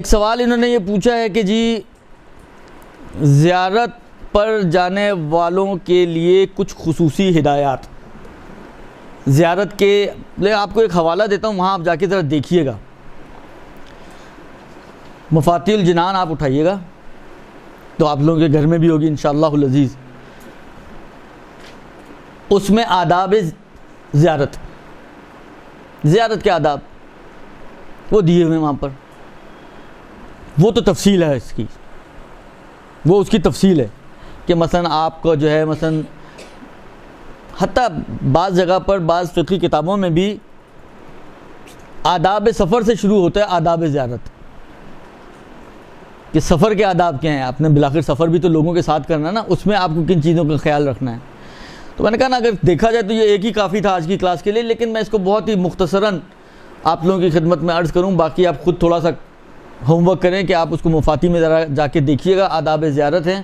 ایک سوال انہوں نے یہ پوچھا ہے کہ جی زیارت پر جانے والوں کے لیے کچھ خصوصی ہدایات، زیارت کے میں آپ کو ایک حوالہ دیتا ہوں، وہاں آپ جا کے ذرا دیکھیے گا، مفاتیح الجنان آپ اٹھائیے گا تو آپ لوگوں کے گھر میں بھی ہوگی انشاءاللہ العزیز، اس میں آداب زیارت کے آداب وہ دیے ہوئے ہیں وہاں پر، وہ تو تفصیل ہے اس کی، وہ اس کی تفصیل ہے کہ مثلا آپ کو جو ہے مثلا حتیٰ بعض جگہ پر بعض فقہی کتابوں میں بھی آداب سفر سے شروع ہوتا ہے آداب زیارت، کہ سفر کے آداب کیا ہیں، آپ نے بالآخر سفر بھی تو لوگوں کے ساتھ کرنا نا، اس میں آپ کو کن چیزوں کا خیال رکھنا ہے۔ تو میں نے کہا نا اگر دیکھا جائے تو یہ ایک ہی کافی تھا آج کی کلاس کے لیے، لیکن میں اس کو بہت ہی مختصراً آپ لوگوں کی خدمت میں عرض کروں، باقی آپ خود تھوڑا سا ہوم ورک کریں کہ آپ اس کو مفاتیح میں ذرا جا کے دیکھیے گا۔ آداب زیارت ہیں،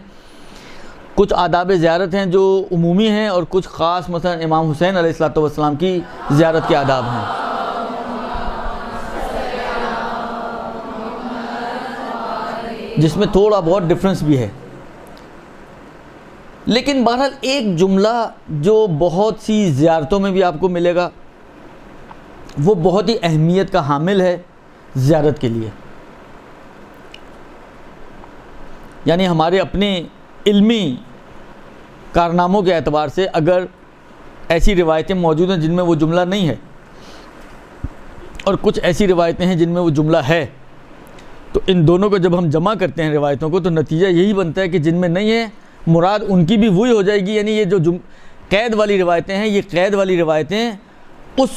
کچھ آداب زیارت ہیں جو عمومی ہیں اور کچھ خاص، مثلا امام حسین علیہ السلام کی زیارت کے آداب ہیں۔ جس میں تھوڑا بہت ڈفرنس بھی ہے، لیکن بہرحال ایک جملہ جو بہت سی زیارتوں میں بھی آپ کو ملے گا، وہ بہت ہی اہمیت کا حامل ہے زیارت کے لیے۔ یعنی ہمارے اپنے علمی کارناموں کے اعتبار سے اگر ایسی روایتیں موجود ہیں جن میں وہ جملہ نہیں ہے، اور کچھ ایسی روایتیں ہیں جن میں وہ جملہ ہے، تو ان دونوں کو جب ہم جمع کرتے ہیں روایتوں کو، تو نتیجہ یہی بنتا ہے کہ جن میں نہیں ہے مراد ان کی بھی وہی ہو جائے گی۔ یعنی یہ جو قید والی روایتیں ہیں، یہ قید والی روایتیں اس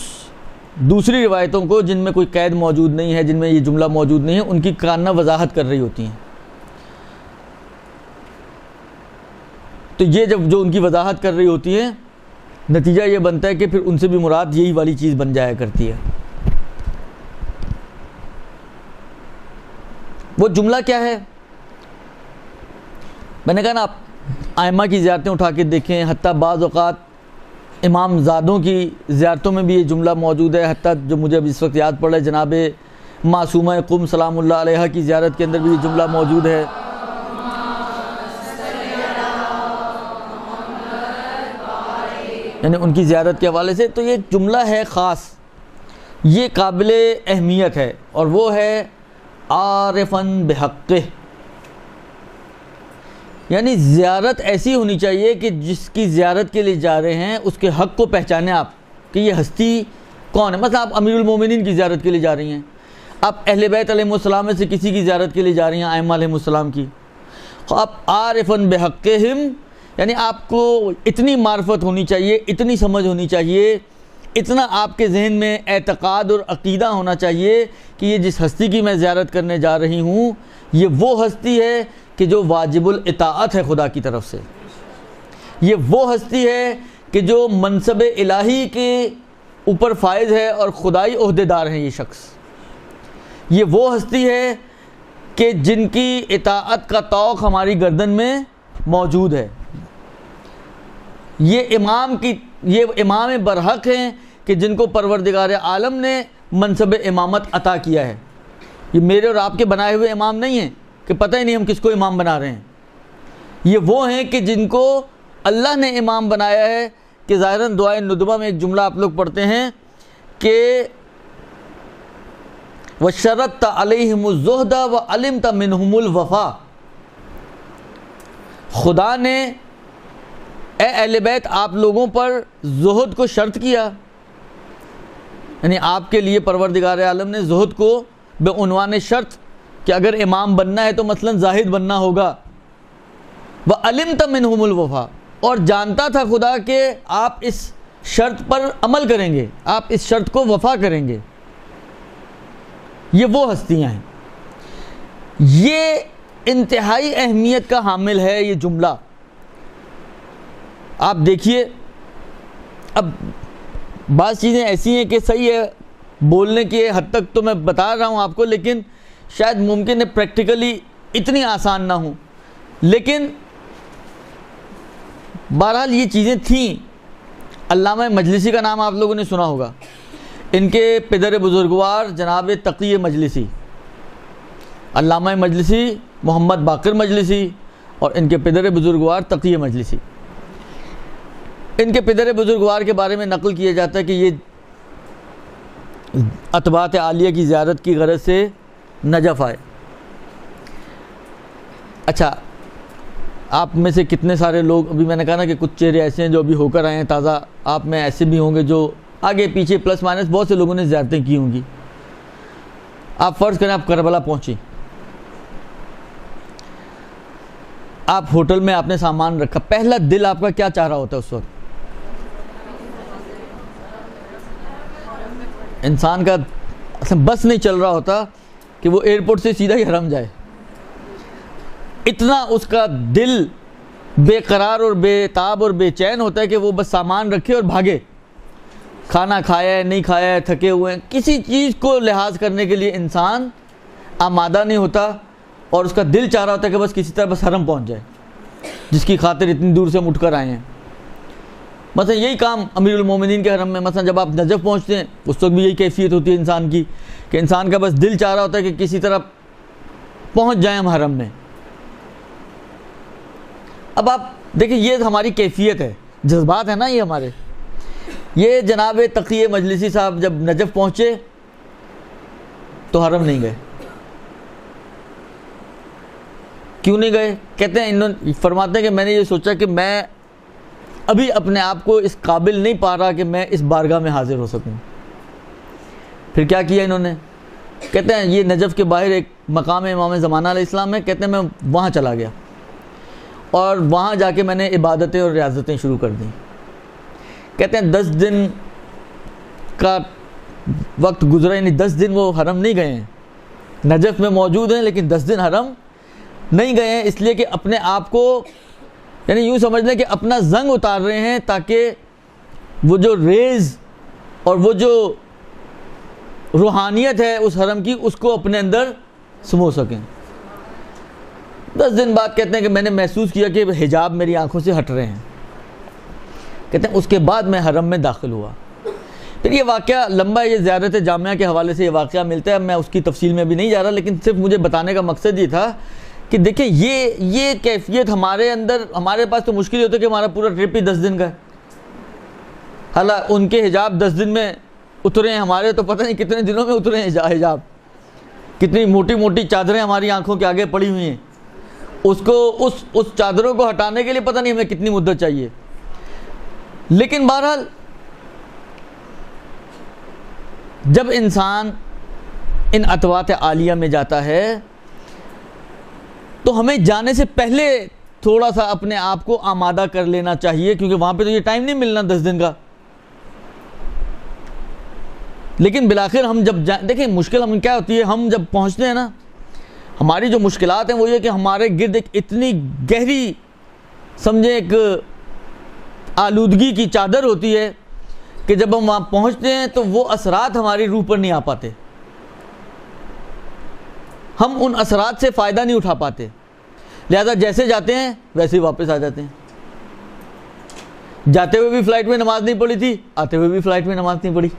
دوسری روایتوں کو جن میں کوئی قید موجود نہیں ہے، جن میں یہ جملہ موجود نہیں ہے، ان کی کانہ وضاحت کر رہی ہوتی ہیں۔ تو یہ جب جو ان کی وضاحت کر رہی ہوتی ہے، نتیجہ یہ بنتا ہے کہ پھر ان سے بھی مراد یہی والی چیز بن جایا کرتی ہے۔ وہ جملہ کیا ہے؟ میں نے کہا نا آپ ائمہ کی زیارتیں اٹھا کے دیکھیں، حتیٰ بعض اوقات امام زادوں کی زیارتوں میں بھی یہ جملہ موجود ہے، حتیٰ جو مجھے اب اس وقت یاد پڑ رہا ہے جناب معصومہ قم سلام اللہ علیہ کی زیارت کے اندر بھی یہ جملہ موجود ہے۔ یعنی ان کی زیارت کے حوالے سے تو یہ جملہ ہے خاص، یہ قابل اہمیت ہے، اور وہ ہے عارفاً بحقہ، یعنی زیارت ایسی ہونی چاہیے کہ جس کی زیارت کے لیے جا رہے ہیں اس کے حق کو پہچانیں آپ کہ یہ ہستی کون ہے۔ مثلا آپ امیر المومنین کی زیارت کے لیے جا رہی ہیں، آپ اہل بیت علیہ السلام میں سے کسی کی زیارت کے لیے جا رہی ہیں، ائمہ علیہ السلام کی، آپ عارفاً بحقہم، یعنی آپ کو اتنی معرفت ہونی چاہیے، اتنی سمجھ ہونی چاہیے، اتنا آپ کے ذہن میں اعتقاد اور عقیدہ ہونا چاہیے کہ یہ جس ہستی کی میں زیارت کرنے جا رہی ہوں، یہ وہ ہستی ہے کہ جو واجب الاطاعت ہے خدا کی طرف سے، یہ وہ ہستی ہے کہ جو منصب الہی کے اوپر فائز ہے اور خدائی عہدیدار ہیں یہ شخص، یہ وہ ہستی ہے کہ جن کی اطاعت کا طوق ہماری گردن میں موجود ہے، یہ امام برحق ہیں کہ جن کو پروردگار عالم نے منصب امامت عطا کیا ہے۔ یہ میرے اور آپ کے بنائے ہوئے امام نہیں ہیں کہ پتہ ہی نہیں ہم کس کو امام بنا رہے ہیں، یہ وہ ہیں کہ جن کو اللہ نے امام بنایا ہے، کہ ظاہراً دعائے ندبہ میں ایک جملہ آپ لوگ پڑھتے ہیں کہ وَشَرَطْتَ عَلَيْهِمُ الزُّهْدَ وَعَلِمْتَ مِنْهُمُ الْوَفَا، خدا نے اے اہل بیت آپ لوگوں پر زہد کو شرط کیا، یعنی آپ کے لیے پروردگار عالم نے زہد کو بعنوان شرط کہ اگر امام بننا ہے تو مثلا زاہد بننا ہوگا، وَعَلِمْتَ مِنْهُمُ الْوَفَا، اور جانتا تھا خدا کہ آپ اس شرط پر عمل کریں گے، آپ اس شرط کو وفا کریں گے۔ یہ وہ ہستیاں ہیں، یہ انتہائی اہمیت کا حامل ہے یہ جملہ۔ آپ دیکھیے اب بعض چیزیں ایسی ہیں کہ صحیح ہے بولنے کی حد تک تو میں بتا رہا ہوں آپ کو، لیکن شاید ممکن ہے پریکٹیکلی اتنی آسان نہ ہوں، لیکن بہرحال یہ چیزیں تھیں۔ علامہ مجلسی کا نام آپ لوگوں نے سنا ہوگا، ان کے پدر بزرگوار جناب تقی مجلسی علامہ مجلسی محمد باقر مجلسی اور ان کے پدر بزرگوار تقی مجلسی. ان کے پدر بزرگوار کے بارے میں نقل کیا جاتا ہے کہ یہ اطباعت عالیہ کی زیارت کی غرض سے نجف آئے. اچھا، آپ میں سے کتنے سارے لوگ، ابھی میں نے کہا نا کہ کچھ چہرے ایسے ہیں جو ابھی ہو کر آئے ہیں تازہ، آپ میں ایسے بھی ہوں گے جو آگے پیچھے پلس مائنس بہت سے لوگوں نے زیارتیں کی ہوں گی. آپ فرض کریں آپ کربلا پہنچیں، آپ ہوٹل میں آپ نے سامان رکھا، پہلا دل آپ کا کیا چاہ رہا ہوتا ہے اس وقت؟ انسان کا بس نہیں چل رہا ہوتا کہ وہ ایئرپورٹ سے سیدھا ہی حرم جائے. اتنا اس کا دل بے قرار اور بے تاب اور بے چین ہوتا ہے کہ وہ بس سامان رکھے اور بھاگے. کھانا کھایا ہے نہیں کھایا ہے، تھکے ہوئے ہیں، کسی چیز کو لحاظ کرنے کے لیے انسان آمادہ نہیں ہوتا، اور اس کا دل چاہ رہا ہوتا ہے کہ بس کسی طرح بس حرم پہنچ جائے جس کی خاطر اتنی دور سے ہم اٹھ کر آئے ہیں. مثلا یہی کام امیر المومنین کے حرم میں، مثلا جب آپ نجف پہنچتے ہیں اس وقت بھی یہی کیفیت ہوتی ہے انسان کی کہ انسان کا بس دل چاہ رہا ہوتا ہے کہ کسی طرح پہنچ جائیں ہم حرم میں. اب آپ دیکھیں یہ ہماری کیفیت ہے، جذبات ہیں نا یہ ہمارے. یہ جناب تقی مجلسی صاحب جب نجف پہنچے تو حرم نہیں گئے. کیوں نہیں گئے؟ کہتے ہیں انہوں فرماتے ہیں کہ میں نے یہ سوچا کہ میں ابھی اپنے آپ کو اس قابل نہیں پا رہا کہ میں اس بارگاہ میں حاضر ہو سکوں. پھر کیا کیا انہوں نے؟ کہتے ہیں یہ نجف کے باہر ایک مقام امام زمانہ علیہ السلام ہے، کہتے ہیں میں وہاں چلا گیا اور وہاں جا کے میں نے عبادتیں اور ریاضتیں شروع کر دیں. کہتے ہیں 10 دن کا وقت گزرا، یعنی 10 دن وہ حرم نہیں گئے ہیں، نجف میں موجود ہیں لیکن 10 دن حرم نہیں گئے ہیں، اس لیے کہ اپنے آپ کو یعنی یوں سمجھ لیں کہ اپنا زنگ اتار رہے ہیں تاکہ وہ جو ریز اور وہ جو روحانیت ہے اس حرم کی اس کو اپنے اندر سمو سکیں. 10 دن بعد کہتے ہیں کہ میں نے محسوس کیا کہ حجاب میری آنکھوں سے ہٹ رہے ہیں. کہتے ہیں اس کے بعد میں حرم میں داخل ہوا. پھر یہ واقعہ لمبا ہے، یہ زیارت جامعہ کے حوالے سے یہ واقعہ ملتا ہے، میں اس کی تفصیل میں بھی نہیں جا رہا، لیکن صرف مجھے بتانے کا مقصد یہ تھا کہ دیکھیں یہ کیفیت ہمارے اندر، ہمارے پاس تو مشکل ہوتا ہے کہ ہمارا پورا ٹرپ ہی 10 دن کا ہے. حالانکہ ان کے حجاب 10 دن میں اترے ہیں، ہمارے تو پتہ نہیں کتنے دنوں میں اترے ہیں حجاب. کتنی موٹی موٹی چادریں ہماری آنکھوں کے آگے پڑی ہوئی ہیں، اس چادروں کو ہٹانے کے لیے پتہ نہیں ہمیں کتنی مدت چاہیے. لیکن بہرحال جب انسان ان اطوات عالیہ میں جاتا ہے تو ہمیں جانے سے پہلے تھوڑا سا اپنے آپ کو آمادہ کر لینا چاہیے، کیونکہ وہاں پہ تو یہ ٹائم نہیں ملنا 10 دن کا. لیکن بالآخر ہم جب دیکھیں مشکل ہم کیا ہوتی ہے، ہم جب پہنچتے ہیں نا، ہماری جو مشکلات ہیں وہ یہ کہ ہمارے گرد ایک اتنی گہری سمجھے ایک آلودگی کی چادر ہوتی ہے کہ جب ہم وہاں پہنچتے ہیں تو وہ اثرات ہماری روح پر نہیں آ پاتے، ہم ان اثرات سے فائدہ نہیں اٹھا پاتے. لہذا جیسے جاتے ہیں ویسے ہی واپس آ جاتے ہیں. جاتے ہوئے بھی فلائٹ میں نماز نہیں پڑھی تھی، آتے ہوئے بھی فلائٹ میں نماز نہیں پڑھی.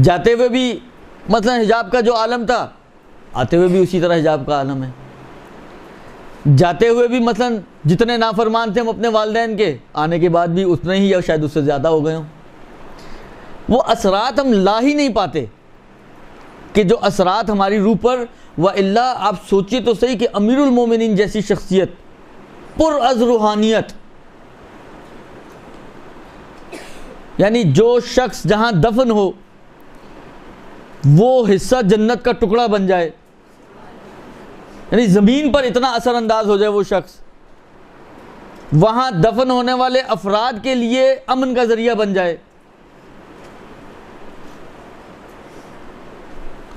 جاتے ہوئے بھی مثلا حجاب کا جو عالم تھا، آتے ہوئے بھی اسی طرح حجاب کا عالم ہے. جاتے ہوئے بھی مثلا جتنے نافرمان تھے ہم اپنے والدین کے، آنے کے بعد بھی اتنے ہی یا شاید اس سے زیادہ ہو گئے ہوں. وہ اثرات ہم لا ہی نہیں پاتے کہ جو اثرات ہماری روح پر. وَإِلَّا آپ سوچیے تو صحیح کہ امیر المومنین جیسی شخصیت پر از روحانیت، یعنی جو شخص جہاں دفن ہو وہ حصہ جنت کا ٹکڑا بن جائے، یعنی زمین پر اتنا اثر انداز ہو جائے وہ شخص، وہاں دفن ہونے والے افراد کے لیے امن کا ذریعہ بن جائے.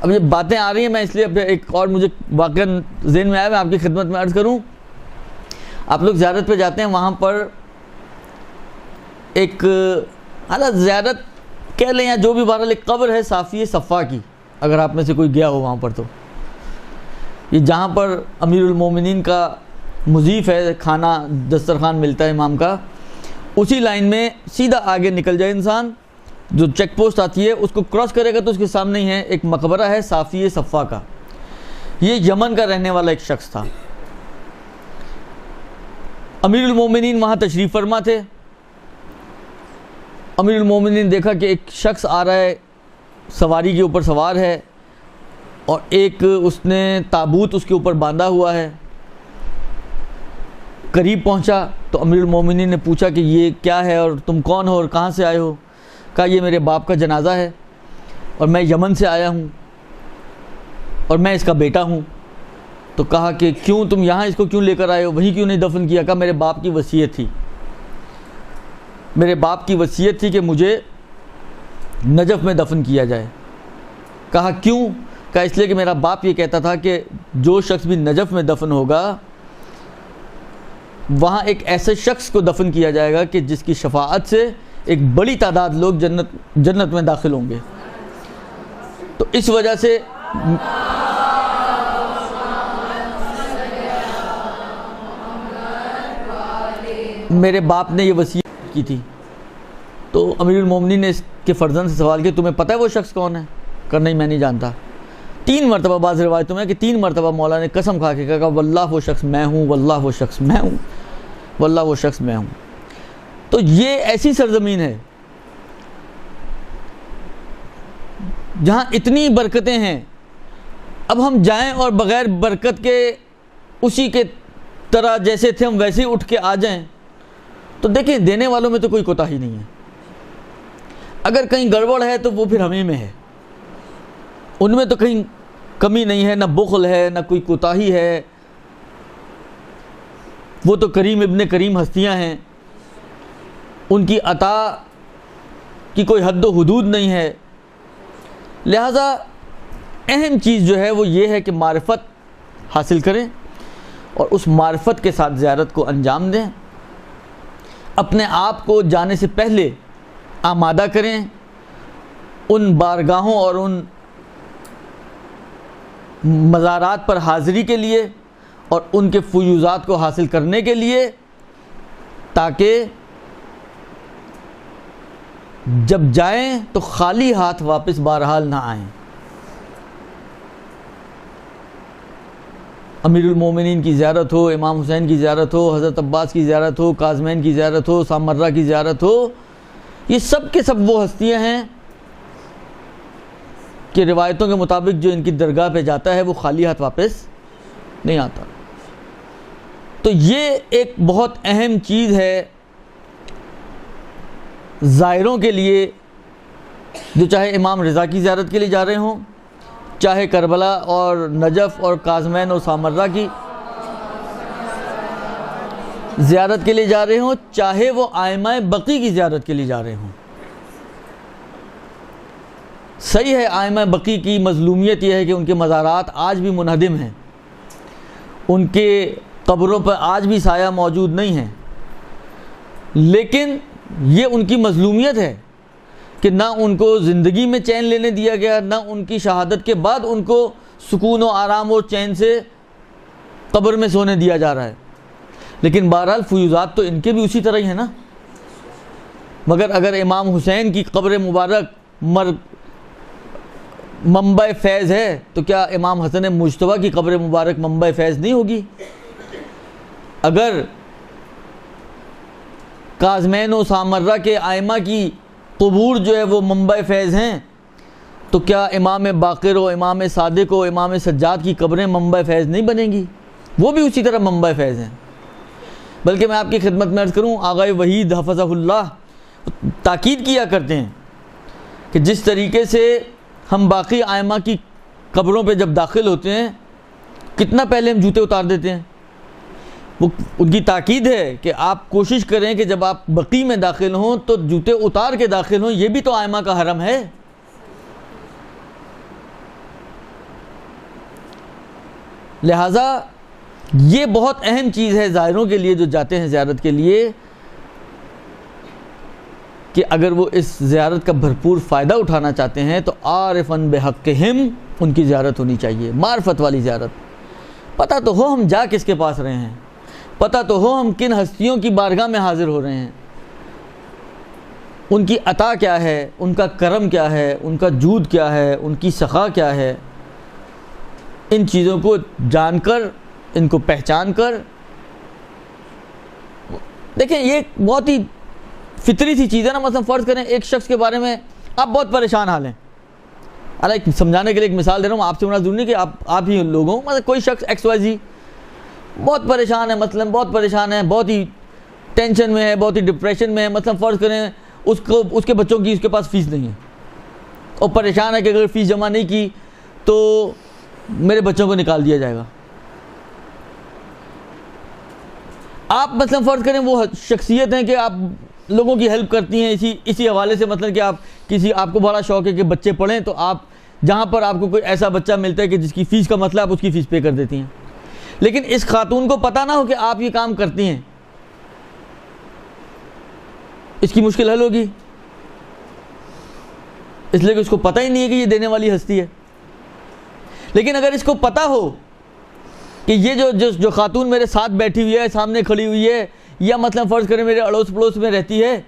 اب یہ باتیں آ رہی ہیں، میں اس لیے ایک اور مجھے واقعہ ذہن میں آیا، میں آپ کی خدمت میں عرض کروں. آپ لوگ زیارت پہ جاتے ہیں، وہاں پر ایک حالت زیارت کہہ لیں یا جو بھی بہرحال ایک قبر ہے صافی صفا کی، اگر آپ میں سے کوئی گیا ہو وہاں پر تو یہ جہاں پر امیر المومنین کا مضیف ہے، کھانا دسترخوان ملتا ہے امام کا، اسی لائن میں سیدھا آگے نکل جائے انسان جو چیک پوسٹ آتی ہے اس کو کراس کرے گا تو اس کے سامنے ہی ہے ایک مقبرہ ہے صافی صفا کا. یہ یمن کا رہنے والا ایک شخص تھا. امیر المومنین وہاں تشریف فرما تھے. امیر المومنین دیکھا کہ ایک شخص آ رہا ہے, سواری کے اوپر سوار ہے, اور ایک اس نے تابوت اس کے اوپر باندھا ہوا ہے. قریب پہنچا تو امیر المومنین نے پوچھا کہ یہ کیا ہے اور تم کون ہو اور کہاں سے آئے ہو؟ کہا یہ میرے باپ کا جنازہ ہے اور میں یمن سے آیا ہوں اور میں اس کا بیٹا ہوں. تو کہا کہ کیوں تم یہاں اس کو کیوں لے کر آئے ہو, وہیں کیوں نہیں دفن کیا؟ کہا میرے باپ کی وصیت تھی, میرے باپ کی وصیت تھی کہ مجھے نجف میں دفن کیا جائے. کہا کیوں؟ کہا اس لیے کہ میرا باپ یہ کہتا تھا کہ جو شخص بھی نجف میں دفن ہوگا وہاں ایک ایسے شخص کو دفن کیا جائے گا کہ جس کی شفاعت سے ایک بڑی تعداد لوگ جنت میں داخل ہوں گے. تو اس وجہ سے میرے باپ نے یہ وصیت کی تھی. تو امیر المومنین نے اس کے فرزند سے سوال کیا تمہیں پتہ ہے وہ شخص کون ہے؟ کہ نہیں میں نہیں جانتا. 3 مرتبہ بعض روایتوں میں کہ 3 مرتبہ مولا نے قسم کھا کے کہا واللہ وہ شخص میں ہوں, واللہ وہ شخص میں ہوں, واللہ وہ شخص میں ہوں. تو یہ ایسی سرزمین ہے جہاں اتنی برکتیں ہیں. اب ہم جائیں اور بغیر برکت کے اسی کے طرح جیسے تھے ہم ویسے ہی اٹھ کے آ جائیں تو دیکھیں دینے والوں میں تو کوئی کوتاہی نہیں ہے. اگر کہیں گڑبڑ ہے تو وہ پھر ہمیں میں ہے, ان میں تو کہیں کمی نہیں ہے, نہ بخل ہے نہ کوئی کوتاہی ہے. وہ تو کریم ابن کریم ہستیاں ہیں, ان کی عطا کی کوئی حد و حدود نہیں ہے. لہذا اہم چیز جو ہے وہ یہ ہے کہ معرفت حاصل کریں اور اس معرفت کے ساتھ زیارت کو انجام دیں. اپنے آپ کو جانے سے پہلے آمادہ کریں ان بارگاہوں اور ان مزارات پر حاضری کے لیے اور ان کے فیوضات کو حاصل کرنے کے لیے, تاکہ جب جائیں تو خالی ہاتھ واپس بہرحال نہ آئیں. امیر المومنین کی زیارت ہو, امام حسین کی زیارت ہو, حضرت عباس کی زیارت ہو, کاظمین کی زیارت ہو, سامرہ کی زیارت ہو, یہ سب کے سب وہ ہستیاں ہیں کہ روایتوں کے مطابق جو ان کی درگاہ پہ جاتا ہے وہ خالی ہاتھ واپس نہیں آتا. تو یہ ایک بہت اہم چیز ہے زائروں کے لیے, جو چاہے امام رضا کی زیارت کے لیے جا رہے ہوں, چاہے کربلا اور نجف اور کاظمین اور سامرہ کی زیارت کے لیے جا رہے ہوں, چاہے وہ ائمہ بقی کی زیارت کے لیے جا رہے ہوں. صحیح ہے ائمہ بقی کی مظلومیت یہ ہے کہ ان کے مزارات آج بھی منہدم ہیں, ان کے قبروں پر آج بھی سایہ موجود نہیں ہے, لیکن یہ ان کی مظلومیت ہے کہ نہ ان کو زندگی میں چین لینے دیا گیا, نہ ان کی شہادت کے بعد ان کو سکون و آرام اور چین سے قبر میں سونے دیا جا رہا ہے. لیکن بہرحال فیوضات تو ان کے بھی اسی طرح ہی ہیں نا. مگر اگر امام حسین کی قبر مبارک منبع فیض ہے تو کیا امام حسن مجتبیٰ کی قبر مبارک منبع فیض نہیں ہوگی؟ اگر کاظمین و سامرہ کے ائمہ کی قبور جو ہے وہ منبع فیض ہیں تو کیا امام باقر و امام صادق و امام سجاد کی قبریں منبع فیض نہیں بنیں گی؟ وہ بھی اسی طرح منبع فیض ہیں. بلکہ میں آپ کی خدمت میں عرض کروں, آغا وحید حفظہ اللہ تاکید کیا کرتے ہیں کہ جس طریقے سے ہم باقی ائمہ کی قبروں پہ جب داخل ہوتے ہیں کتنا پہلے ہم جوتے اتار دیتے ہیں. وہ ان کی تاکید ہے کہ آپ کوشش کریں کہ جب آپ بقی میں داخل ہوں تو جوتے اتار کے داخل ہوں, یہ بھی تو ائمہ کا حرم ہے. لہٰذا یہ بہت اہم چیز ہے زائروں کے لیے جو جاتے ہیں زیارت کے لیے, کہ اگر وہ اس زیارت کا بھرپور فائدہ اٹھانا چاہتے ہیں تو عارفاً بحقہم ان کی زیارت ہونی چاہیے, معرفت والی زیارت. پتہ تو ہو ہم جا کس کے پاس رہے ہیں, پتہ تو ہو ہم کن ہستیوں کی بارگاہ میں حاضر ہو رہے ہیں. ان کی عطا کیا ہے، ان کا کرم کیا ہے، ان کا جود کیا ہے، ان کی سخا کیا ہے، ان چیزوں کو جان کر، ان کو پہچان کر، دیکھیں یہ بہت ہی فطری سی چیز ہے نا. مثلا فرض کریں ایک شخص کے بارے میں آپ بہت پریشان حال ہیں، اللہ سمجھانے کے لیے ایک مثال دے رہا ہوں، آپ سے ہونا ضروری نہیں کہ آپ ہی لوگ ہوں. مطلب کوئی شخص ایکس وائی زی بہت پریشان ہے، مثلا بہت پریشان ہے، بہت ہی ٹینشن میں ہے، بہت ہی ڈپریشن میں ہے. مثلا فرض کریں اس کے بچوں کی اس کے پاس فیس نہیں ہے اور پریشان ہے کہ اگر فیس جمع نہیں کی تو میرے بچوں کو نکال دیا جائے گا. آپ مثلا فرض کریں وہ شخصیت ہیں کہ آپ لوگوں کی ہیلپ کرتی ہیں اسی حوالے سے، مطلب کہ آپ کو بڑا شوق ہے کہ بچے پڑھیں، تو آپ جہاں پر آپ کو کوئی ایسا بچہ ملتا ہے کہ جس کی فیس کا مسئلہ، آپ اس کی فیس پے کر دیتی ہیں. لیکن اس خاتون کو پتہ نہ ہو کہ آپ یہ کام کرتی ہیں، اس کی مشکل حل ہوگی، اس لیے کہ اس کو پتہ ہی نہیں ہے کہ یہ دینے والی ہستی ہے. لیکن اگر اس کو پتہ ہو کہ یہ جو خاتون میرے ساتھ بیٹھی ہوئی ہے، سامنے کھڑی ہوئی ہے، یا مطلب فرض کریں میرے اڑوس پڑوس میں رہتی ہے،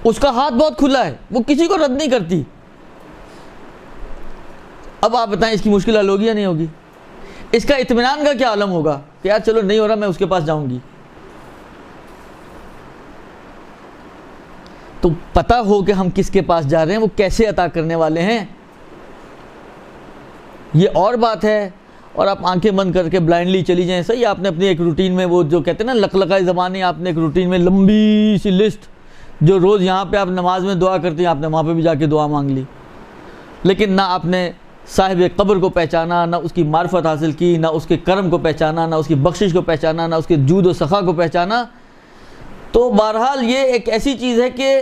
اس کا ہاتھ بہت کھلا ہے، وہ کسی کو رد نہیں کرتی، اب آپ بتائیں اس کی مشکل حل ہوگی یا نہیں ہوگی؟ اس کا اطمینان کا کیا عالم ہوگا کہ یار چلو نہیں ہو رہا میں اس کے پاس جاؤں گی. تو پتہ ہو کہ ہم کس کے پاس جا رہے ہیں، وہ کیسے عطا کرنے والے ہیں، یہ اور بات ہے. اور آپ آنکھیں بند کر کے بلائنڈلی چلی جائیں، صحیح آپ نے اپنی ایک روٹین میں، وہ جو کہتے ہیں نا لقلقۂ زبانی، آپ نے ایک روٹین میں لمبی سی لسٹ، جو روز یہاں پہ آپ نماز میں دعا کرتے ہیں آپ نے وہاں پہ بھی جا کے دعا مانگ لی، لیکن نہ آپ نے صاحب قبر کو پہچانا، نہ اس کی معرفت حاصل کی، نہ اس کے کرم کو پہچانا، نہ اس کی بخشش کو پہچانا، نہ اس کے جود و سخا کو پہچانا. تو بہرحال یہ ایک ایسی چیز ہے کہ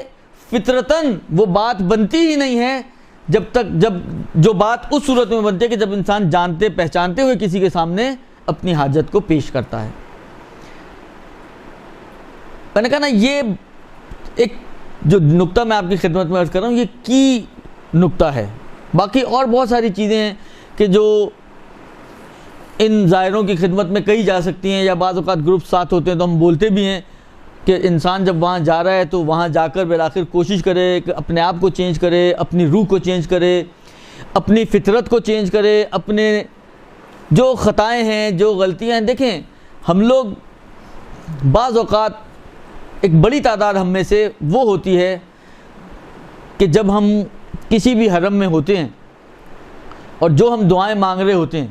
فطرتاً وہ بات بنتی ہی نہیں ہے جب جو بات اس صورت میں بنتی ہے کہ جب انسان جانتے پہچانتے ہوئے کسی کے سامنے اپنی حاجت کو پیش کرتا ہے. میں نے کہا نا یہ ایک جو نقطہ میں آپ کی خدمت میں عرض کر رہا ہوں یہ کی نقطہ ہے. باقی اور بہت ساری چیزیں ہیں کہ جو ان زائروں کی خدمت میں کہی جا سکتی ہیں، یا بعض اوقات گروپ ساتھ ہوتے ہیں تو ہم بولتے بھی ہیں کہ انسان جب وہاں جا رہا ہے تو وہاں جا کر بالآخر کوشش کرے کہ اپنے آپ کو چینج کرے، اپنی روح کو چینج کرے، اپنی فطرت کو چینج کرے، اپنے جو خطائیں ہیں، جو غلطیاں ہیں. دیکھیں ہم لوگ بعض اوقات ایک بڑی تعداد ہم میں سے وہ ہوتی ہے کہ جب ہم کسی بھی حرم میں ہوتے ہیں اور جو ہم دعائیں مانگ رہے ہوتے ہیں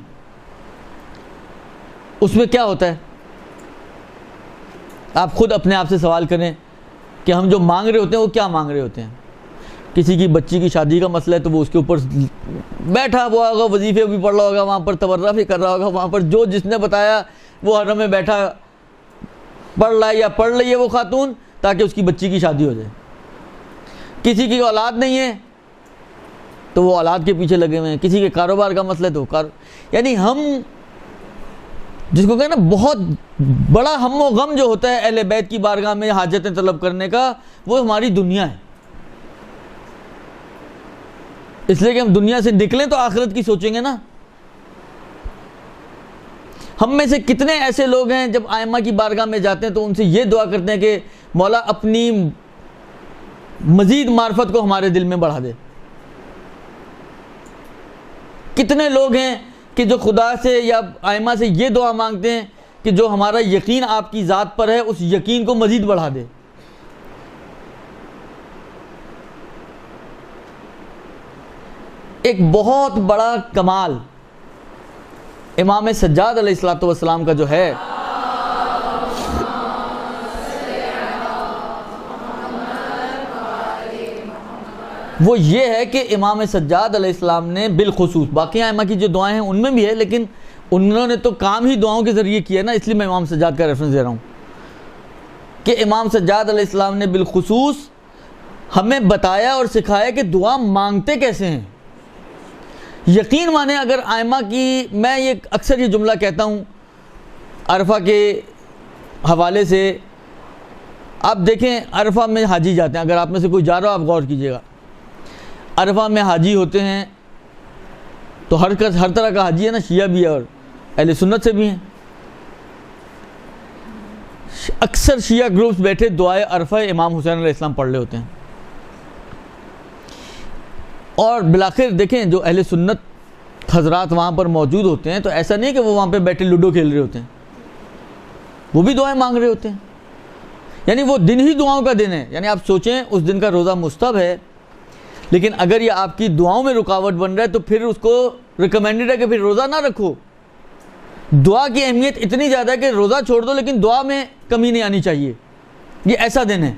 اس میں کیا ہوتا ہے، آپ خود اپنے آپ سے سوال کریں کہ ہم جو مانگ رہے ہوتے ہیں وہ کیا مانگ رہے ہوتے ہیں. کسی کی بچی کی شادی کا مسئلہ ہے تو وہ اس کے اوپر بیٹھا ہوا ہوگا، وظیفے بھی پڑھ رہا ہوگا، وہاں پر تبرہ بھی کر رہا ہوگا، وہاں پر جو جس نے بتایا وہ حرم میں بیٹھا پڑھ رہا ہے یا پڑھ رہی ہے وہ خاتون تاکہ اس کی بچی کی شادی ہو جائے. کسی کی اولاد نہیں ہے تو وہ اولاد کے پیچھے لگے ہوئے ہیں. کسی کے کاروبار کا مسئلہ ہے تو یعنی ہم جس کو کہیں نا بہت بڑا ہم و غم جو ہوتا ہے اہل بیت کی بارگاہ میں حاجتیں طلب کرنے کا، وہ ہماری دنیا ہے. اس لیے کہ ہم دنیا سے نکلیں تو آخرت کی سوچیں گے نا. ہم میں سے کتنے ایسے لوگ ہیں جب ائمہ کی بارگاہ میں جاتے ہیں تو ان سے یہ دعا کرتے ہیں کہ مولا اپنی مزید معرفت کو ہمارے دل میں بڑھا دے. کتنے لوگ ہیں کہ جو خدا سے یا ائمہ سے یہ دعا مانگتے ہیں کہ جو ہمارا یقین آپ کی ذات پر ہے اس یقین کو مزید بڑھا دے. ایک بہت بڑا کمال امام سجاد علیہ السلام کا جو ہے وہ یہ ہے کہ امام سجاد علیہ السلام نے بالخصوص، باقی ائمہ کی جو دعائیں ہیں ان میں بھی ہے لیکن انہوں نے تو کام ہی دعاؤں کے ذریعے کیا نا، اس لیے میں امام سجاد کا ریفرنس دے رہا ہوں کہ امام سجاد علیہ السلام نے بالخصوص ہمیں بتایا اور سکھایا کہ دعا مانگتے کیسے ہیں. یقین مانے اگر ائمہ کی، میں یہ اکثر یہ جملہ کہتا ہوں عرفہ کے حوالے سے، آپ دیکھیں عرفہ میں حاجی جاتے ہیں، اگر آپ میں سے کوئی جا رہا ہو آپ غور کیجئے گا، عرفہ میں حاجی ہوتے ہیں تو ہر طرح کا حاجی ہے نا، شیعہ بھی ہے اور اہل سنت سے بھی ہیں. اکثر شیعہ گروپس بیٹھے دعائے عرفہ امام حسین علیہ السلام پڑھ رہے ہوتے ہیں، اور بالآخر دیکھیں جو اہل سنت حضرات وہاں پر موجود ہوتے ہیں تو ایسا نہیں کہ وہ وہاں پہ بیٹھے لوڈو کھیل رہے ہوتے ہیں، وہ بھی دعائیں مانگ رہے ہوتے ہیں. یعنی وہ دن ہی دعاؤں کا دن ہے. یعنی آپ سوچیں اس دن کا روزہ مستحب ہے، لیکن اگر یہ آپ کی دعاؤں میں رکاوٹ بن رہا ہے تو پھر اس کو ریکمینڈڈ ہے کہ پھر روزہ نہ رکھو. دعا کی اہمیت اتنی زیادہ ہے کہ روزہ چھوڑ دو لیکن دعا میں کمی نہیں آنی چاہیے. یہ ایسا دن ہے.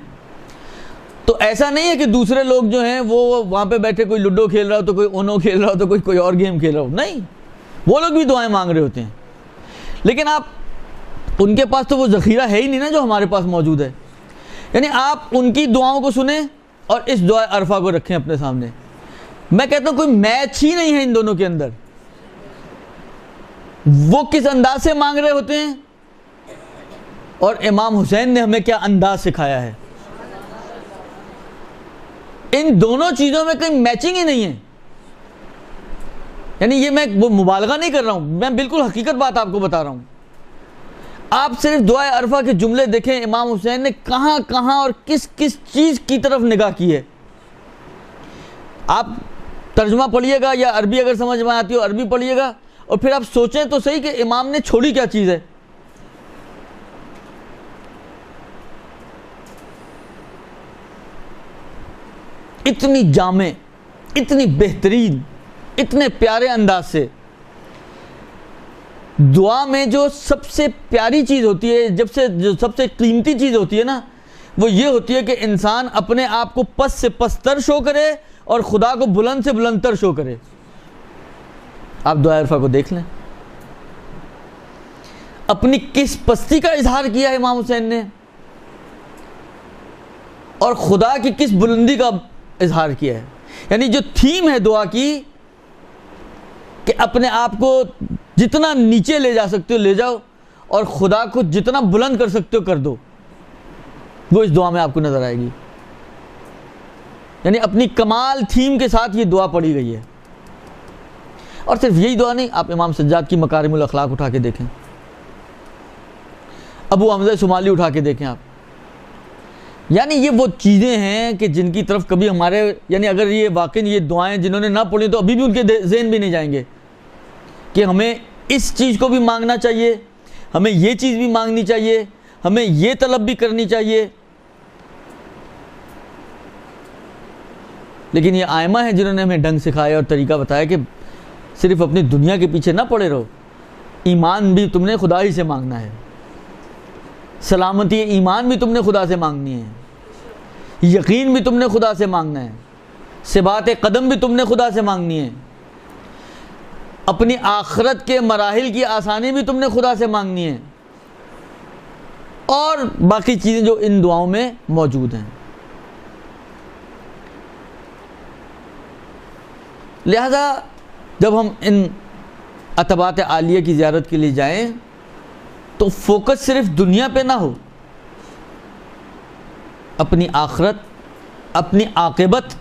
تو ایسا نہیں ہے کہ دوسرے لوگ جو ہیں وہ وہاں پہ بیٹھے کوئی لوڈو کھیل رہا ہو تو کوئی اونو کھیل رہا ہو تو کوئی اور گیم کھیل رہا ہو، نہیں، وہ لوگ بھی دعائیں مانگ رہے ہوتے ہیں. لیکن آپ ان کے پاس تو وہ ذخیرہ ہے ہی نہیں نا جو ہمارے پاس موجود ہے. یعنی آپ ان کی دعاؤں کو سنیں اور اس دعائے عرفہ کو رکھیں اپنے سامنے. میں کہتا ہوں کوئی میچ ہی نہیں ہے ان دونوں کے اندر. وہ کس انداز سے مانگ رہے ہوتے ہیں اور امام حسین نے ہمیں کیا انداز سکھایا ہے. ان دونوں چیزوں میں کوئی میچنگ ہی نہیں ہے. یعنی یہ میں مبالغہ نہیں کر رہا ہوں، میں بالکل حقیقت بات آپ کو بتا رہا ہوں. آپ صرف دعائے عرفہ کے جملے دیکھیں امام حسین نے کہاں کہاں اور کس کس چیز کی طرف نگاہ کی ہے. آپ ترجمہ پڑھیے گا یا عربی اگر سمجھ میں آتی ہو عربی پڑھیے گا اور پھر آپ سوچیں تو صحیح کہ امام نے چھوڑی کیا چیز ہے. اتنی جامع، اتنی بہترین، اتنے پیارے انداز سے دعا میں جو سب سے پیاری چیز ہوتی ہے، جو سب سے قیمتی چیز ہوتی ہے نا، وہ یہ ہوتی ہے کہ انسان اپنے آپ کو پست سے پستر شو کرے اور خدا کو بلند سے بلندتر شو کرے. آپ دعائے عرفہ کو دیکھ لیں، اپنی کس پستی کا اظہار کیا ہے امام حسین نے اور خدا کی کس بلندی کا اظہار کیا ہے. یعنی جو تھیم ہے دعا کی کہ اپنے آپ کو جتنا نیچے لے جا سکتے ہو لے جاؤ اور خدا کو جتنا بلند کر سکتے ہو کر دو، وہ اس دعا میں آپ کو نظر آئے گی. یعنی اپنی کمال تھیم کے ساتھ یہ دعا پڑھی گئی ہے. اور صرف یہی دعا نہیں، آپ امام سجاد کی مکارم الاخلاق اٹھا کے دیکھیں، ابو حمزہ شمالی اٹھا کے دیکھیں آپ. یعنی یہ وہ چیزیں ہیں کہ جن کی طرف کبھی ہمارے، یعنی اگر یہ واقعی یہ دعائیں جنہوں نے نہ پڑھی تو ابھی بھی ان کے ذہن بھی نہیں جائیں گے کہ ہمیں اس چیز کو بھی مانگنا چاہیے، ہمیں یہ چیز بھی مانگنی چاہیے، ہمیں یہ طلب بھی کرنی چاہیے. لیکن یہ ائمہ ہیں جنہوں نے ہمیں ڈھنگ سکھایا اور طریقہ بتایا کہ صرف اپنی دنیا کے پیچھے نہ پڑے رہو، ایمان بھی تم نے خدا ہی سے مانگنا ہے، سلامتی ایمان بھی تم نے خدا سے مانگنی ہے، یقین بھی تم نے خدا سے مانگنا ہے، ثبات قدم بھی تم نے خدا سے مانگنی ہے، اپنی آخرت کے مراحل کی آسانی بھی تم نے خدا سے مانگنی ہے، اور باقی چیزیں جو ان دعاؤں میں موجود ہیں. لہذا جب ہم ان عتبات عالیہ کی زیارت کے لیے جائیں تو فوکس صرف دنیا پہ نہ ہو، اپنی آخرت، اپنی عاقبت،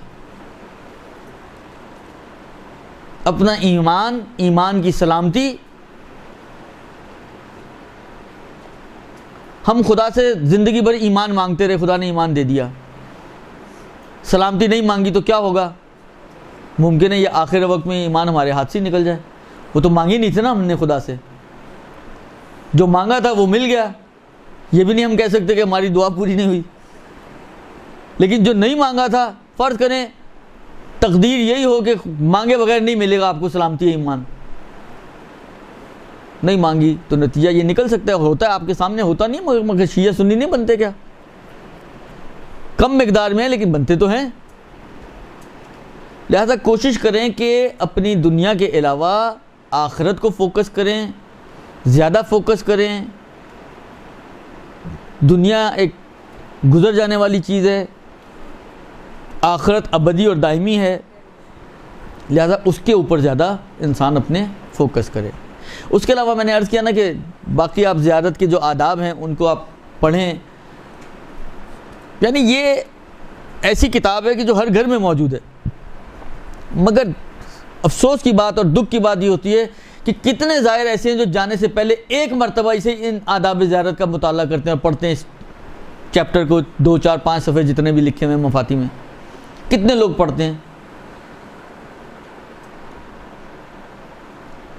اپنا ایمان، ایمان کی سلامتی. ہم خدا سے زندگی بھر ایمان مانگتے رہے، خدا نے ایمان دے دیا، سلامتی نہیں مانگی تو کیا ہوگا؟ ممکن ہے یہ آخر وقت میں ایمان ہمارے ہاتھ سے نکل جائے. وہ تو مانگی نہیں تھے نا ہم نے خدا سے، جو مانگا تھا وہ مل گیا. یہ بھی نہیں ہم کہہ سکتے کہ ہماری دعا پوری نہیں ہوئی. لیکن جو نہیں مانگا تھا، فرض کریں تقدیر یہی ہو کہ مانگے بغیر نہیں ملے گا آپ کو سلامتی ایمان، نہیں مانگی تو نتیجہ یہ نکل سکتا ہے. ہوتا ہے آپ کے سامنے، ہوتا نہیں مگر شیعہ سنی نہیں بنتے کیا؟ کم مقدار میں ہے لیکن بنتے تو ہیں. لہذا کوشش کریں کہ اپنی دنیا کے علاوہ آخرت کو فوکس کریں، زیادہ فوکس کریں. دنیا ایک گزر جانے والی چیز ہے، آخرت ابدی اور دائمی ہے، لہذا اس کے اوپر زیادہ انسان اپنے فوکس کرے. اس کے علاوہ میں نے عرض کیا نا کہ باقی آپ زیارت کے جو آداب ہیں ان کو آپ پڑھیں. یعنی یہ ایسی کتاب ہے کہ جو ہر گھر میں موجود ہے، مگر افسوس کی بات اور دکھ کی بات یہ ہوتی ہے کہ کتنے زائر ایسے ہیں جو جانے سے پہلے ایک مرتبہ اسے ان آداب زیارت کا مطالعہ کرتے ہیں اور پڑھتے ہیں اس چیپٹر کو 2 4 5 صفحے جتنے بھی لکھے ہوئے ہیں مفاتی میں. کتنے لوگ پڑھتے ہیں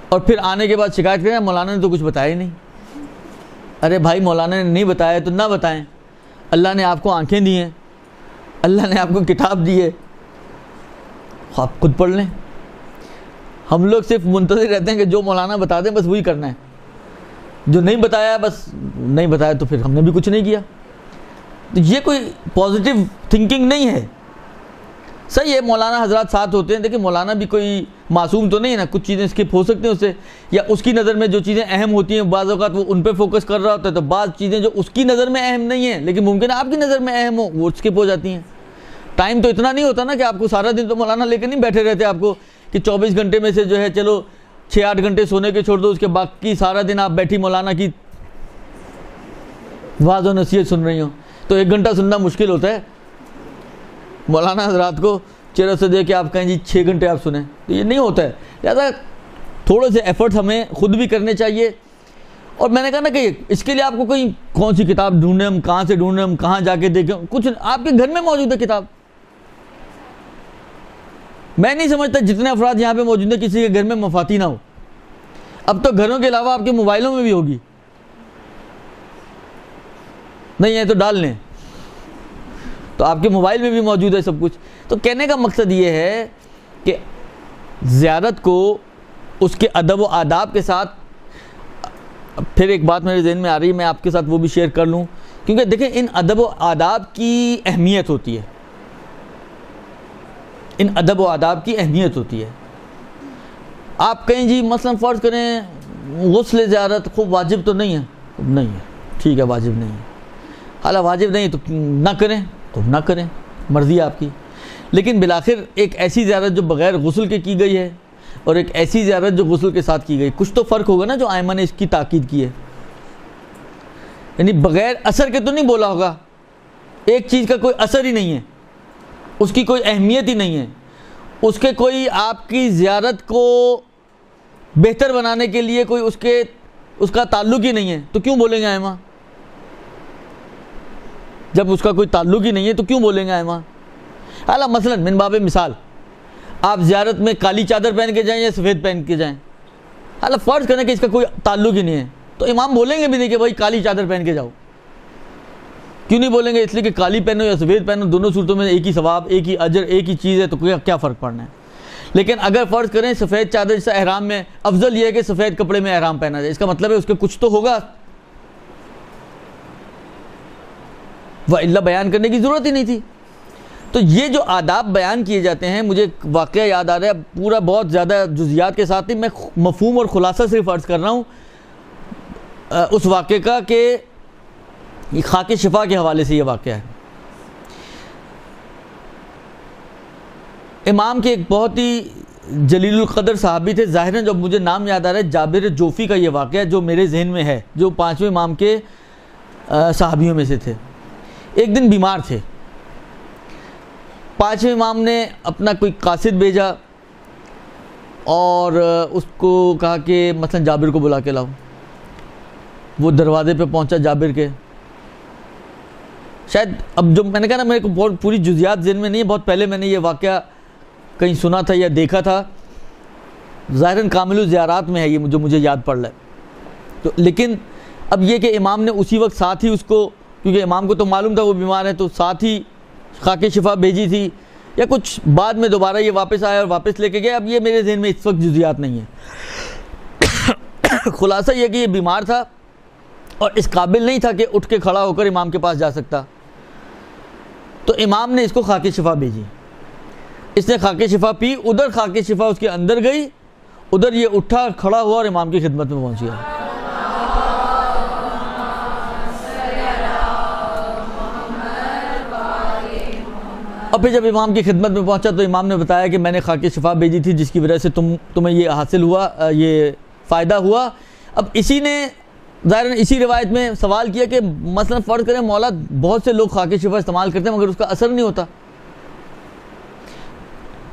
اور پھر آنے کے بعد شکایت کریں مولانا نے تو کچھ بتایا ہی نہیں. ارے بھائی مولانا نے نہیں بتایا تو نہ بتائیں. اللہ نے آپ کو آنکھیں دی ہیں, اللہ نے آپ کو کتاب دی ہے, آپ خود پڑھ لیں. ہم لوگ صرف منتظر رہتے ہیں کہ جو مولانا بتا دیں بس وہی کرنا ہے, جو نہیں بتایا بس نہیں بتایا تو پھر ہم نے بھی کچھ نہیں کیا. تو یہ کوئی پازیٹیو تھنکنگ نہیں ہے. صحیح ہے مولانا حضرات ساتھ ہوتے ہیں, دیکھیں مولانا بھی کوئی معصوم تو نہیں ہے نا, کچھ چیزیں اسکپ ہو سکتی ہیں اس سے, یا اس کی نظر میں جو چیزیں اہم ہوتی ہیں بعض اوقات وہ ان پہ فوکس کر رہا ہوتا ہے, تو بعض چیزیں جو اس کی نظر میں اہم نہیں ہیں لیکن ممکن ہے آپ کی نظر میں اہم ہو وہ اسکپ ہو جاتی ہیں. ٹائم تو اتنا نہیں ہوتا نا کہ آپ کو سارا دن تو مولانا لے کے نہیں بیٹھے رہتے آپ کو کہ 24 گھنٹے میں سے جو ہے چلو 6 8 گھنٹے سونے کے چھوڑ دو, اس کے باقی سارا دن آپ بیٹھی مولانا کی واعظ و نصیحت سن رہی ہوں. تو 1 گھنٹہ سننا مشکل ہوتا ہے. مولانا حضرات کو چہرے سے دے کے آپ کہیں جی 6 گھنٹے آپ سنیں, تو یہ نہیں ہوتا ہے. لہٰذا تھوڑے سے ایفرٹس ہمیں خود بھی کرنے چاہیے. اور میں نے کہا نا کہ اس کے لیے آپ کو کوئی کون سی کتاب ڈھونڈیں, ہم کہاں سے ڈھونڈیں, ہم کہاں جا کے دیکھیں, کچھ آپ کے گھر میں موجود ہے کتاب. میں نہیں سمجھتا جتنے افراد یہاں پہ موجود ہیں کسی کے گھر میں مفاتی نہ ہو. اب تو گھروں کے علاوہ آپ کے موبائلوں میں بھی ہوگی, نہیں ہے تو ڈال لیں, تو آپ کے موبائل میں بھی موجود ہے سب کچھ. تو کہنے کا مقصد یہ ہے کہ زیارت کو اس کے ادب و آداب کے ساتھ, پھر ایک بات میرے ذہن میں آ رہی ہے میں آپ کے ساتھ وہ بھی شیئر کر لوں, کیونکہ دیکھیں ان ادب و آداب کی اہمیت ہوتی ہے, ان ادب و آداب کی اہمیت ہوتی ہے. آپ کہیں جی مثلا فرض کریں غسل زیارت خوب واجب تو نہیں ہے, نہیں ہے ٹھیک ہے واجب نہیں ہے, حالا واجب نہیں تو نہ کریں تو نہ کریں, مرضی آپ کی. لیکن بالآخر ایک ایسی زیارت جو بغیر غسل کے کی گئی ہے اور ایک ایسی زیارت جو غسل کے ساتھ کی گئی, کچھ تو فرق ہوگا نا جو آئمہ نے اس کی تاکید کی ہے. یعنی بغیر اثر کے تو نہیں بولا ہوگا, ایک چیز کا کوئی اثر ہی نہیں ہے, اس کی کوئی اہمیت ہی نہیں ہے, اس کے کوئی آپ کی زیارت کو بہتر بنانے کے لیے کوئی اس کا تعلق ہی نہیں ہے, تو کیوں بولیں گے آئمہ؟ جب اس کا کوئی تعلق ہی نہیں ہے تو کیوں بولیں گے آئمہ؟ حالا مثلا من باب مثال آپ زیارت میں کالی چادر پہن کے جائیں یا سفید پہن کے جائیں, حالا فرض کریں کہ اس کا کوئی تعلق ہی نہیں ہے, تو امام بولیں گے بھی نہیں کہ بھائی کالی چادر پہن کے جاؤ. کیوں نہیں بولیں گے؟ اس لیے کہ کالی پہنو یا سفید پہنو دونوں صورتوں میں ایک ہی ثواب, ایک ہی اجر, ایک ہی چیز ہے, تو کیا فرق پڑنا ہے. لیکن اگر فرض کریں سفید چادر جیسا احرام میں, افضل یہ ہے کہ سفید کپڑے میں احرام پہنا جائے, اس کا مطلب ہے اس کے کچھ تو ہوگا, وَإِلَّا بیان کرنے کی ضرورت ہی نہیں تھی. تو یہ جو آداب بیان کیے جاتے ہیں, مجھے واقعہ یاد آ رہا ہے, پورا بہت زیادہ جزیات کے ساتھ ہی میں مفہوم اور خلاصہ صرف عرض کر رہا ہوں اس واقعے کا, کہ یہ خاک شفا کے حوالے سے یہ واقعہ ہے. امام کے ایک بہت ہی جلیل القدر صحابی تھے, ظاہراً جب مجھے نام یاد آ رہا ہے جابر جوفی کا یہ واقعہ جو میرے ذہن میں ہے, جو 5ویں امام کے صحابیوں میں سے تھے. ایک دن بیمار تھے, 5ویں امام نے اپنا کوئی قاصد بھیجا اور اس کو کہا کہ مثلا جابر کو بلا کے لاؤ. وہ دروازے پہ پہنچا جابر کے, شاید اب جو میں نے کہا نا میرے کو بہت پوری جزیات ذہن میں نہیں ہے, بہت پہلے میں نے یہ واقعہ کہیں سنا تھا یا دیکھا تھا, ظاہراً کامل الزیارات میں ہے یہ جو مجھے یاد پڑ رہا ہے. تو لیکن اب یہ کہ امام نے اسی وقت ساتھ ہی اس کو, کیونکہ امام کو تو معلوم تھا وہ بیمار ہے, تو ساتھ ہی خاک شفا بھیجی تھی, یا کچھ بعد میں دوبارہ یہ واپس آیا اور واپس لے کے گئے, اب یہ میرے ذہن میں اس وقت جزیات نہیں ہے. خلاصہ یہ کہ یہ بیمار تھا اور اس قابل نہیں تھا کہ اٹھ کے کھڑا ہو کر امام کے پاس جا سکتا, تو امام نے اس کو خاک شفا بھیجی. اس نے خاک شفا پی, ادھر خاک شفا اس کے اندر گئی, ادھر یہ اٹھا کھڑا ہوا اور امام کی خدمت میں پہنچ گیا. اور پھر جب امام کی خدمت میں پہنچا تو امام نے بتایا کہ میں نے خاک شفا بھیجی تھی جس کی وجہ سے تمہیں یہ حاصل ہوا, یہ فائدہ ہوا. اب اسی نے ظاہراً اسی روایت میں سوال کیا کہ مثلا فرض کریں مولا بہت سے لوگ خاک شفا استعمال کرتے ہیں مگر اس کا اثر نہیں ہوتا,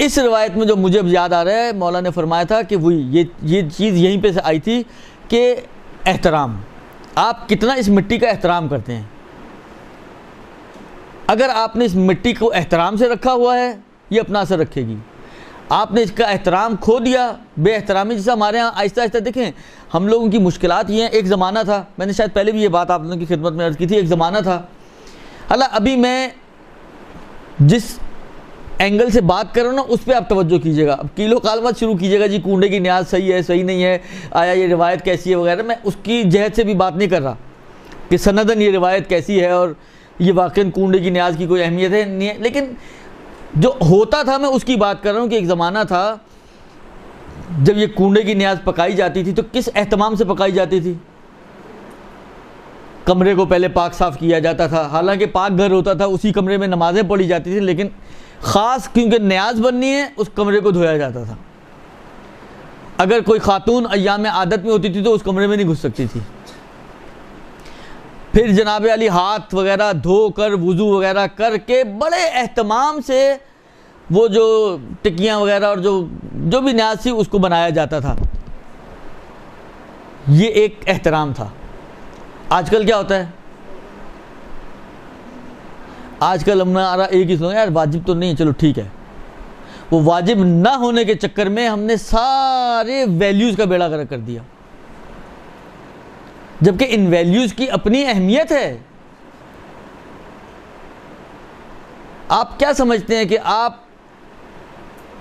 اس روایت میں جو مجھے اب یاد آ رہا ہے، مولا نے فرمایا تھا کہ وہی یہ چیز یہیں پہ سے آئی تھی کہ احترام، آپ کتنا اس مٹی کا احترام کرتے ہیں۔ اگر آپ نے اس مٹی کو احترام سے رکھا ہوا ہے، یہ اپنا اثر رکھے گی۔ آپ نے اس کا احترام کھو دیا، بے احترامی، جیسا ہمارے ہاں آہستہ آہستہ دیکھیں ہم لوگوں کی مشکلات یہ ہیں۔ ایک زمانہ تھا، میں نے شاید پہلے بھی یہ بات آپ لوگوں کی خدمت میں عرض کی تھی، ایک زمانہ تھا، حالانکہ ابھی میں جس اینگل سے بات کر رہا ہوں نا اس پہ آپ توجہ کیجیے گا۔ اب کیلو کال مت شروع کیجیے گا جی کونڈے کی نیاز صحیح ہے صحیح نہیں ہے، آیا یہ روایت کیسی ہے وغیرہ، میں اس کی جہت سے بھی بات نہیں کر رہا کہ سندن یہ روایت کیسی ہے اور یہ واقعاً کونڈے کی نیاز کی کوئی اہمیت ہے نہیں ہے، لیکن جو ہوتا تھا میں اس کی بات کر رہا ہوں کہ ایک زمانہ تھا جب یہ کونڈے کی نیاز پکائی جاتی تھی تو کس اہتمام سے پکائی جاتی تھی؟ کمرے کو پہلے پاک صاف کیا جاتا تھا، حالانکہ پاک گھر ہوتا تھا، اسی کمرے میں نمازیں پڑھی جاتی تھیں، لیکن خاص کیونکہ نیاز بننی ہے اس کمرے کو دھویا جاتا تھا۔ اگر کوئی خاتون ایام عادت میں ہوتی تھی تو اس کمرے میں نہیں گھس سکتی تھی۔ پھر جناب علی ہاتھ وغیرہ دھو کر وضو وغیرہ کر کے بڑے اہتمام سے وہ جو ٹکیاں وغیرہ اور جو بھی نیاز تھی اس کو بنایا جاتا تھا۔ یہ ایک احترام تھا۔ آج کل کیا ہوتا ہے؟ آج کل ہمارا ایک ہی سنو یار واجب تو نہیں، چلو ٹھیک ہے، وہ واجب نہ ہونے کے چکر میں ہم نے سارے ویلیوز کا بیڑا غرق کر دیا، جبکہ ان ویلیوز کی اپنی اہمیت ہے۔ آپ کیا سمجھتے ہیں کہ آپ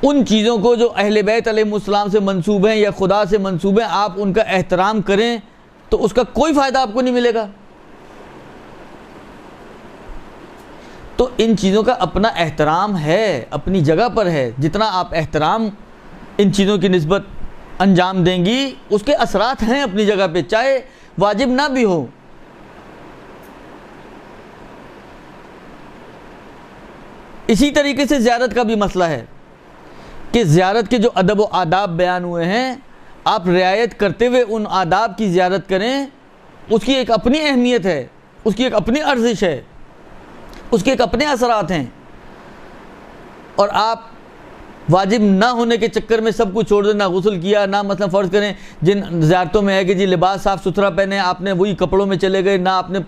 ان چیزوں کو جو اہل بیت علیہ السلام سے منسوب ہیں یا خدا سے منسوب ہیں، آپ ان کا احترام کریں تو اس کا کوئی فائدہ آپ کو نہیں ملے گا؟ تو ان چیزوں کا اپنا احترام ہے، اپنی جگہ پر ہے۔ جتنا آپ احترام ان چیزوں کی نسبت انجام دیں گی اس کے اثرات ہیں اپنی جگہ پہ، چاہے واجب نہ بھی ہو۔ اسی طریقے سے زیارت کا بھی مسئلہ ہے کہ زیارت کے جو ادب و آداب بیان ہوئے ہیں، آپ رعایت کرتے ہوئے ان آداب کی زیارت کریں، اس کی ایک اپنی اہمیت ہے، اس کی ایک اپنی ارزش ہے، اس کے ایک اپنے اثرات ہیں۔ اور آپ واجب نہ ہونے کے چکر میں سب کچھ چھوڑ دیں، نہ غسل کیا، نہ مثلا فرض کریں جن زیارتوں میں ہے کہ جی لباس صاف ستھرا پہنے، آپ نے وہی کپڑوں میں چلے گئے، نہ آپ نے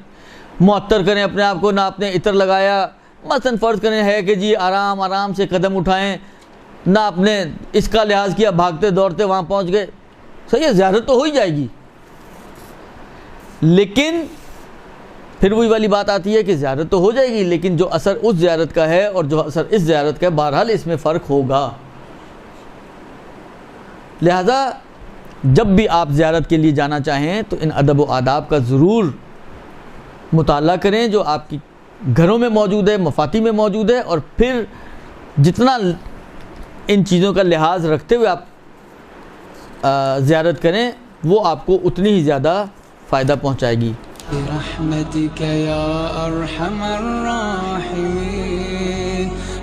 معطر کریں اپنے آپ کو، نہ آپ نے عطر لگایا، مثلا فرض کریں ہے کہ جی آرام آرام سے قدم اٹھائیں، نہ آپ نے اس کا لحاظ کیا، بھاگتے دوڑتے وہاں پہنچ گئے، صحیح ہے زیارت تو ہو ہی جائے گی، لیکن پھر وہی والی بات آتی ہے کہ زیارت تو ہو جائے گی لیکن جو اثر اس زیارت کا ہے اور جو اثر اس زیارت کا ہے، بہرحال اس میں فرق ہوگا۔ لہذا جب بھی آپ زیارت کے لیے جانا چاہیں تو ان ادب و آداب کا ضرور مطالعہ کریں جو آپ کی گھروں میں موجود ہے، مفاتیح میں موجود ہے، اور پھر جتنا ان چیزوں کا لحاظ رکھتے ہوئے آپ زیارت کریں وہ آپ کو اتنی ہی زیادہ فائدہ پہنچائے گی۔ برحمتك يا أرحم الراحمين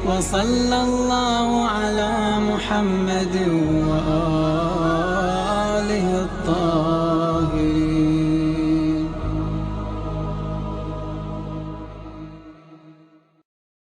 وصلى الله على محمد وآله الطاهرين